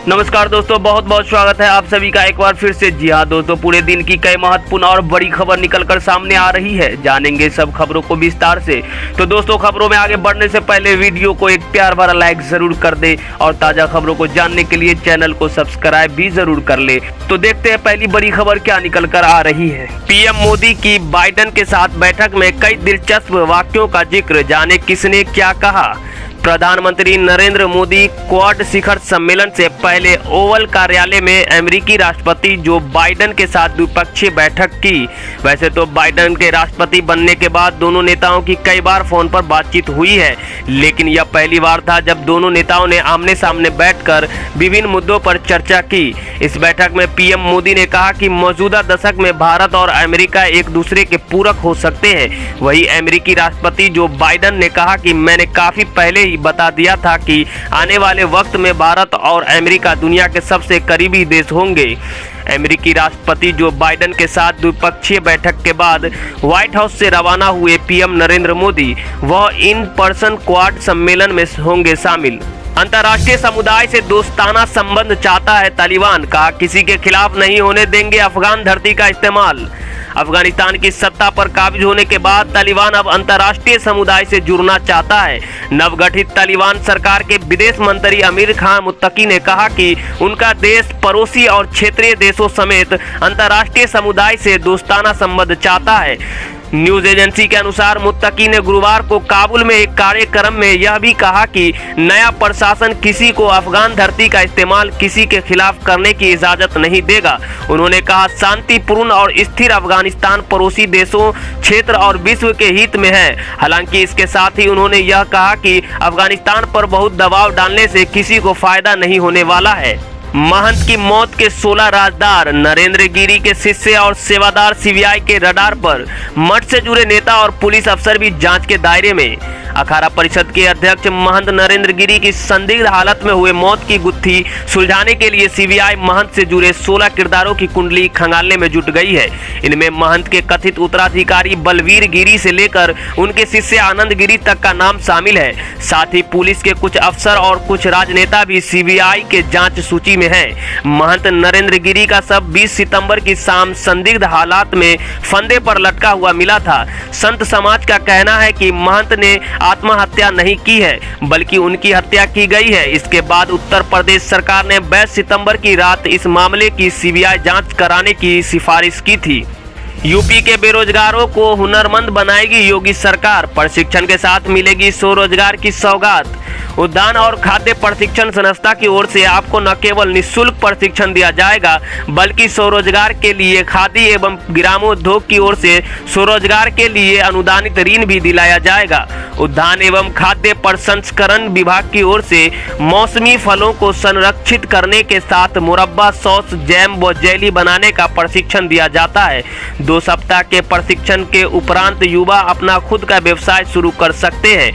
नमस्कार दोस्तों, बहुत बहुत स्वागत है आप सभी का एक बार फिर से। जी हाँ दोस्तों, पूरे दिन की कई महत्वपूर्ण और बड़ी खबर निकलकर सामने आ रही है। जानेंगे सब खबरों को विस्तार से। तो दोस्तों, खबरों में आगे बढ़ने से पहले वीडियो को एक प्यार भरा लाइक जरूर कर दे और ताजा खबरों को जानने के लिए चैनल को सब्सक्राइब भी जरूर कर ले। तो देखते हैं पहली बड़ी खबर क्या निकल कर आ रही है। पीएम मोदी की बाइडेन के साथ बैठक में कई दिलचस्प वाक्यों का जिक्र, जाने किसने क्या कहा। प्रधानमंत्री नरेंद्र मोदी क्वाड शिखर सम्मेलन से पहले ओवल कार्यालय में अमेरिकी राष्ट्रपति जो बाइडेन के साथ द्विपक्षीय बैठक की। वैसे तो बाइडेन के राष्ट्रपति बनने के बाद दोनों नेताओं की कई बार फोन पर बातचीत हुई है, लेकिन यह पहली बार था जब दोनों नेताओं ने आमने सामने बैठकर विभिन्न मुद्दों पर चर्चा की। इस बैठक में पीएम मोदी ने कहा कि मौजूदा दशक में भारत और अमेरिका एक दूसरे के पूरक हो सकते हैं। वहीं अमेरिकी राष्ट्रपति जो बाइडेन ने कहा कि मैंने काफी पहले बता दिया था कि आने वाले वक्त में भारत और अमेरिका दुनिया के सबसे करीबी देश होंगे। अमेरिकी राष्ट्रपति जो बाइडेन के साथ द्विपक्षीय बैठक के बाद व्हाइट हाउस से रवाना हुए पीएम नरेंद्र मोदी वह इन पर्सन क्वाड सम्मेलन में होंगे शामिल। अंतर्राष्ट्रीय समुदाय से दोस्ताना संबंध चाहता है तालिबान, कहा किसी के खिलाफ नहीं होने देंगे अफगान धरती का इस्तेमाल। अफगानिस्तान की सत्ता पर काबिज होने के बाद तालिबान अब अंतर्राष्ट्रीय समुदाय से जुड़ना चाहता है। नवगठित तालिबान सरकार के विदेश मंत्री अमीर खान मुत्तकी ने कहा कि उनका देश पड़ोसी और क्षेत्रीय देशों समेत अंतर्राष्ट्रीय समुदाय से दोस्ताना संबंध चाहता है। न्यूज एजेंसी के अनुसार मुत्तकी ने गुरुवार को काबुल में एक कार्यक्रम में यह भी कहा कि नया प्रशासन किसी को अफगान धरती का इस्तेमाल किसी के खिलाफ करने की इजाजत नहीं देगा। उन्होंने कहा शांतिपूर्ण और स्थिर अफगानिस्तान पड़ोसी देशों, क्षेत्र और विश्व के हित में है। हालांकि इसके साथ ही उन्होंने यह कहा कि अफगानिस्तान पर बहुत दबाव डालने से किसी को फायदा नहीं होने वाला है। महंत की मौत के 16 राजदार, नरेंद्र गिरी के शिष्य और सेवादार सीबीआई के रडार पर। मठ से जुड़े नेता और पुलिस अफसर भी जांच के दायरे में। अखाड़ा परिषद के अध्यक्ष महंत नरेंद्र गिरी की संदिग्ध हालत में हुए मौत की गुत्थी सुलझाने के लिए सीबीआई महंत से जुड़े 16 किरदारों की कुंडली खंगालने में जुट गई है। इनमें महंत के कथित उत्तराधिकारी बलवीर गिरी से लेकर उनके शिष्य आनंद गिरी तक का नाम शामिल है। साथ ही पुलिस के कुछ अफसर और कुछ राजनेता भी सीबीआई के जांच सूची में है। महंत नरेंद्र गिरी का शव 20 सितंबर की शाम संदिग्ध हालात में फंदे पर लटका हुआ मिला था। संत समाज का कहना है कि महंत ने आत्महत्या नहीं की है, बल्कि उनकी हत्या की गई है। इसके बाद उत्तर प्रदेश सरकार ने 22 सितंबर की रात इस मामले की सीबीआई जांच कराने की सिफारिश की थी। यूपी के बेरोजगारों को हुनरमंद बनाएगी योगी सरकार, प्रशिक्षण के साथ मिलेगी स्वरोजगार की सौगात। उद्यान और खाद्य प्रशिक्षण संस्था की ओर से आपको न केवल निःशुल्क प्रशिक्षण दिया जाएगा, बल्कि स्वरोजगार के लिए खादी एवं ग्रामोद्योग की ओर से स्वरोजगार के लिए अनुदानित ऋण भी दिलाया जाएगा। उद्यान एवं खाद्य प्रसंस्करण विभाग की ओर से मौसमी फलों को संरक्षित करने के साथ मुरब्बा, सॉस, जैम व जेली बनाने का प्रशिक्षण दिया जाता है। 2 सप्ताह के प्रशिक्षण के उपरांत युवा अपना खुद का व्यवसाय शुरू कर सकते हैं।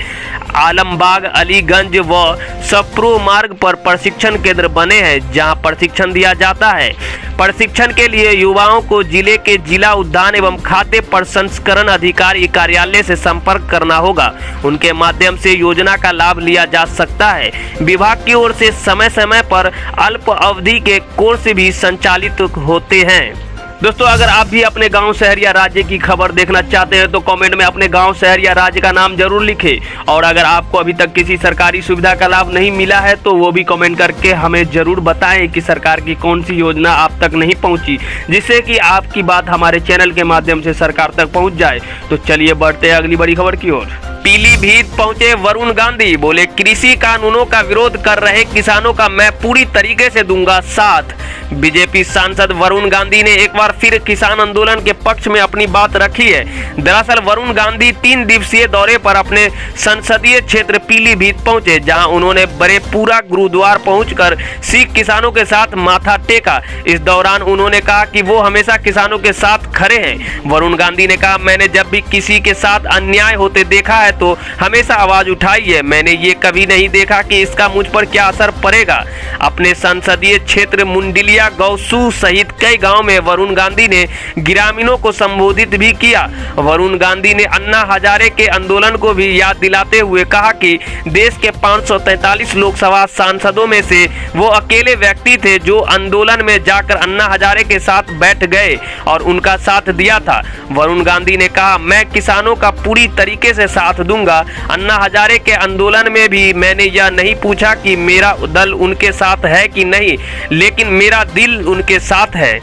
आलमबाग, अलीगंज व सप्रो मार्ग पर प्रशिक्षण केंद्र बने हैं, जहां प्रशिक्षण दिया जाता है। प्रशिक्षण के लिए युवाओं को जिले के जिला उद्यान एवं खाद्य प्रसंस्करण अधिकारी कार्यालय से संपर्क करना होगा। उनके माध्यम से योजना का लाभ लिया जा सकता है। विभाग की ओर से समय समय पर अल्प अवधि के कोर्स भी संचालित होते हैं। दोस्तों, अगर आप भी अपने गांव, शहर या राज्य की खबर देखना चाहते हैं तो कमेंट में अपने गांव, शहर या राज्य का नाम जरूर लिखें। और अगर आपको अभी तक किसी सरकारी सुविधा का लाभ नहीं मिला है तो वो भी कमेंट करके हमें जरूर बताएं कि सरकार की कौन सी योजना आप तक नहीं पहुंची, जिससे कि आपकी बात हमारे चैनल के माध्यम से सरकार तक पहुंच जाए। तो चलिए बढ़ते हैं अगली बड़ी खबर की ओर। पीलीभीत पहुंचे वरुण गांधी, बोले कृषि कानूनों का विरोध कर रहे किसानों का मैं पूरी तरीके से दूंगा साथ। बीजेपी सांसद वरुण गांधी ने एक बार फिर किसान आंदोलन के पक्ष में अपनी बात रखी है। दरअसल वरुण गांधी 3 दिवसीय दौरे पर अपने संसदीय क्षेत्र पीलीभीत पहुंचे, जहां उन्होंने बड़ेपुरा गुरुद्वार पहुंचकर सिख किसानों के साथ माथा टेका। इस दौरान उन्होंने कहा कि वो हमेशा किसानों के साथ खड़े हैं। वरुण गांधी ने कहा, मैंने जब भी किसी के साथ अन्याय होते देखा है तो हमेशा आवाज उठाई है। मैंने ये कभी नहीं देखा कि इसका मुझ पर क्या असर पड़ेगा। अपने संसदीय क्षेत्र मुंडिलिया गौसू सहित कई गांव में वरुण गांधी ने ग्रामीणों को संबोधित भी किया। वरुण गांधी ने अन्ना हजारे के आंदोलन को भी याद दिलाते हुए कहा कि देश के 543 लोकसभा सांसदों में से वो अकेले व्यक्ति थे जो आंदोलन में जाकर अन्ना हजारे के साथ बैठ गए और उनका साथ दिया था। वरुण गांधी ने कहा, मैं किसानों का पूरी तरीके से साथ दूंगा। अन्ना हजारे के आंदोलन में भी मैंने यह नहीं पूछा कि मेरा दल उनके साथ है कि नहीं, लेकिन मेरा दिल उनके साथ है।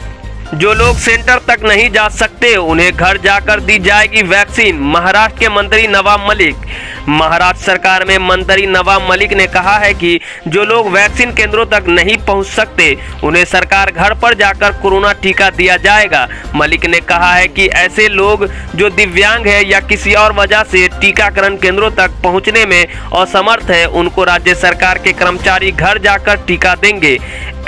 जो लोग सेंटर तक नहीं जा सकते उन्हें घर जाकर दी जाएगी वैक्सीन। महाराष्ट्र के मंत्री नवाब मलिक। महाराष्ट्र सरकार में मंत्री नवाब मलिक ने कहा है कि जो लोग वैक्सीन केंद्रों तक नहीं पहुंच सकते उन्हें सरकार घर पर जाकर कोरोना टीका दिया जाएगा। मलिक ने कहा है कि ऐसे लोग जो दिव्यांग है या किसी और वजह से टीकाकरण केंद्रों तक पहुंचने में असमर्थ है उनको राज्य सरकार के कर्मचारी घर जाकर टीका देंगे।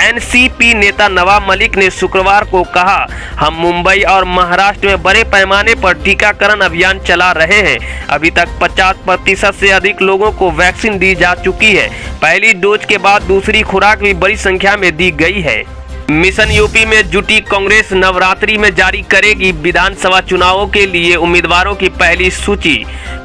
एनसीपी नेता नवाब मलिक ने शुक्रवार को कहा, हम मुंबई और महाराष्ट्र में बड़े पैमाने पर टीकाकरण अभियान चला रहे हैं। अभी तक 50% से अधिक लोगों को वैक्सीन दी जा चुकी है। पहली डोज के बाद दूसरी खुराक भी बड़ी संख्या में दी गई है। मिशन यूपी में जुटी कांग्रेस नवरात्रि में जारी करेगी विधानसभा चुनावों के लिए उम्मीदवारों की पहली सूची।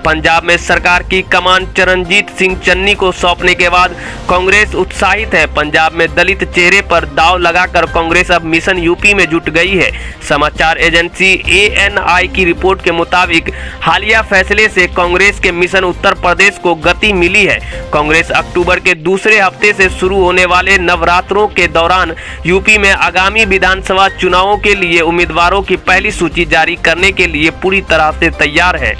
पंजाब में सरकार की कमान चरणजीत सिंह चन्नी को सौंपने के बाद कांग्रेस उत्साहित है। पंजाब में दलित चेहरे पर दांव लगाकर कांग्रेस अब मिशन यूपी में जुट गई है। समाचार एजेंसी ANI की रिपोर्ट के मुताबिक हालिया फैसले से कांग्रेस के मिशन उत्तर प्रदेश को गति मिली है। कांग्रेस अक्टूबर के दूसरे हफ्ते से शुरू होने वाले नवरात्रों के दौरान यूपी में आगामी विधानसभा चुनावों के लिए उम्मीदवारों की पहली सूची जारी करने के लिए पूरी तरह से तैयार है।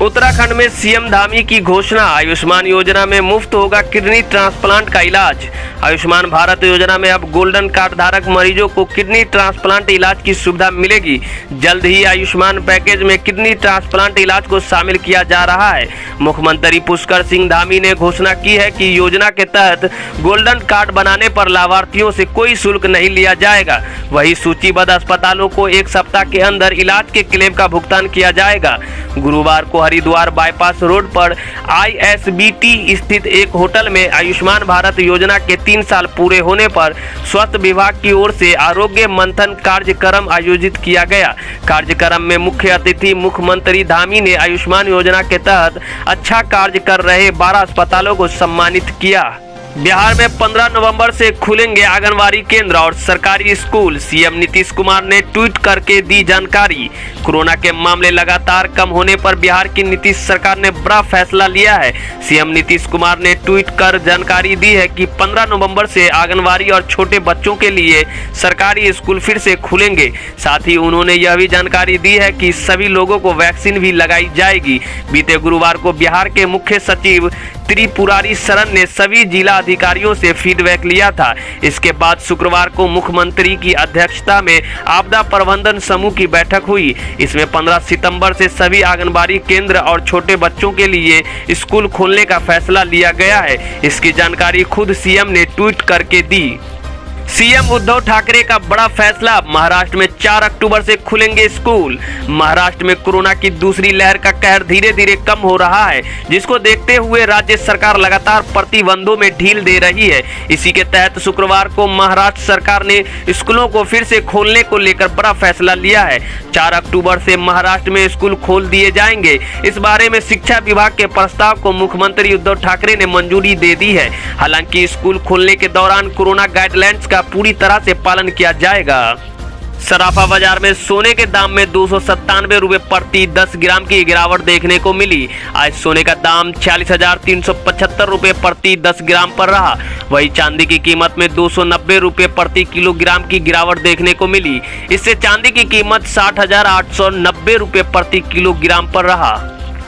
उत्तराखंड में सीएम धामी की घोषणा, आयुष्मान योजना में मुफ्त होगा किडनी ट्रांसप्लांट का इलाज। आयुष्मान भारत योजना में अब गोल्डन कार्ड धारक मरीजों को किडनी ट्रांसप्लांट इलाज की सुविधा मिलेगी। जल्द ही आयुष्मान पैकेज में किडनी ट्रांसप्लांट इलाज को शामिल किया जा रहा है। मुख्यमंत्री पुष्कर सिंह धामी ने घोषणा की है कि योजना के तहत गोल्डन कार्ड बनाने पर लाभार्थियों से कोई शुल्क नहीं लिया जाएगा। वही सूचीबद्ध अस्पतालों को 1 सप्ताह के अंदर इलाज के क्लेम का भुगतान किया जाएगा। गुरुवार को हरिद्वार बाईपास रोड पर ISBT स्थित एक होटल में आयुष्मान भारत योजना के 3 साल पूरे होने पर स्वास्थ्य विभाग की ओर से आरोग्य मंथन कार्यक्रम आयोजित किया गया। कार्यक्रम में मुख्य अतिथि मुख्यमंत्री धामी ने आयुष्मान योजना के तहत अच्छा कार्य कर रहे 12 अस्पतालों को सम्मानित किया। बिहार में 15 नवंबर से खुलेंगे आंगनबाड़ी केंद्र और सरकारी स्कूल। सीएम नीतीश कुमार ने ट्वीट करके दी जानकारी। कोरोना के मामले लगातार कम होने पर बिहार की नीतीश सरकार ने बड़ा फैसला लिया है। सीएम नीतीश कुमार ने ट्वीट कर जानकारी दी है कि 15 नवंबर से आंगनबाड़ी और छोटे बच्चों के लिए सरकारी स्कूल फिर से खुलेंगे। साथ ही उन्होंने यह भी जानकारी दी है कि सभी लोगों को वैक्सीन भी लगाई जाएगी। बीते गुरुवार को बिहार के मुख्य सचिव त्रिपुरारी शरण ने सभी जिला अधिकारियों से फीडबैक लिया था। इसके बाद शुक्रवार को मुख्यमंत्री की अध्यक्षता में आपदा प्रबंधन समूह की बैठक हुई। इसमें 15 सितंबर से सभी आंगनबाड़ी केंद्र और छोटे बच्चों के लिए स्कूल खोलने का फैसला लिया गया है। इसकी जानकारी खुद सीएम ने ट्वीट करके दी। सीएम उद्धव ठाकरे का बड़ा फैसला, महाराष्ट्र में 4 अक्टूबर से खुलेंगे स्कूल। महाराष्ट्र में कोरोना की दूसरी लहर का कहर धीरे धीरे कम हो रहा है, जिसको देखते हुए राज्य सरकार लगातार प्रतिबंधों में ढील दे रही है। इसी के तहत शुक्रवार को महाराष्ट्र सरकार ने स्कूलों को फिर से खोलने को लेकर बड़ा फैसला लिया है। 4 अक्टूबर से महाराष्ट्र में स्कूल खोल दिए जाएंगे। इस बारे में शिक्षा विभाग के प्रस्ताव को मुख्यमंत्री उद्धव ठाकरे ने मंजूरी दे दी है। हालांकि स्कूल खोलने के दौरान कोरोना गाइडलाइंस का पूरी तरह से पालन किया जाएगा। सराफा बाजार में सोने के दाम में 297 रुपए प्रति 10 ग्राम की गिरावट देखने को मिली। आज सोने का दाम 46,375 रुपए प्रति 10 ग्राम पर रहा। वही चांदी की कीमत में 290 रुपए प्रति किलोग्राम की गिरावट देखने को मिली। इससे चांदी की कीमत 60,890 रुपए प्रति किलोग्राम पर रहा।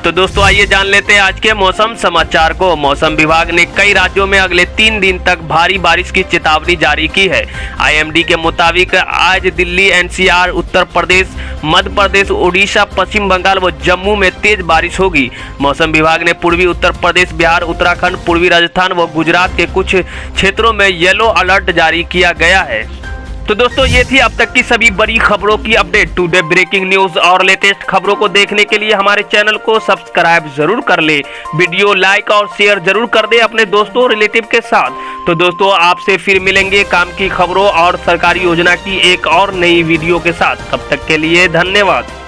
तो दोस्तों आइए जान लेते हैं आज के मौसम समाचार को। मौसम विभाग ने कई राज्यों में अगले 3 दिन तक भारी बारिश की चेतावनी जारी की है। IMD के मुताबिक आज दिल्ली, NCR, उत्तर प्रदेश, मध्य प्रदेश, ओडिशा, पश्चिम बंगाल व जम्मू में तेज बारिश होगी। मौसम विभाग ने पूर्वी उत्तर प्रदेश, बिहार, उत्तराखंड, पूर्वी राजस्थान व गुजरात के कुछ क्षेत्रों में येलो अलर्ट जारी किया गया है। तो दोस्तों ये थी अब तक की सभी बड़ी खबरों की अपडेट। टुडे ब्रेकिंग न्यूज और लेटेस्ट खबरों को देखने के लिए हमारे चैनल को सब्सक्राइब जरूर कर ले, वीडियो लाइक और शेयर जरूर कर दे अपने दोस्तों रिलेटिव के साथ। तो दोस्तों आपसे फिर मिलेंगे काम की खबरों और सरकारी योजना की एक और नई वीडियो के साथ। तब तक के लिए धन्यवाद।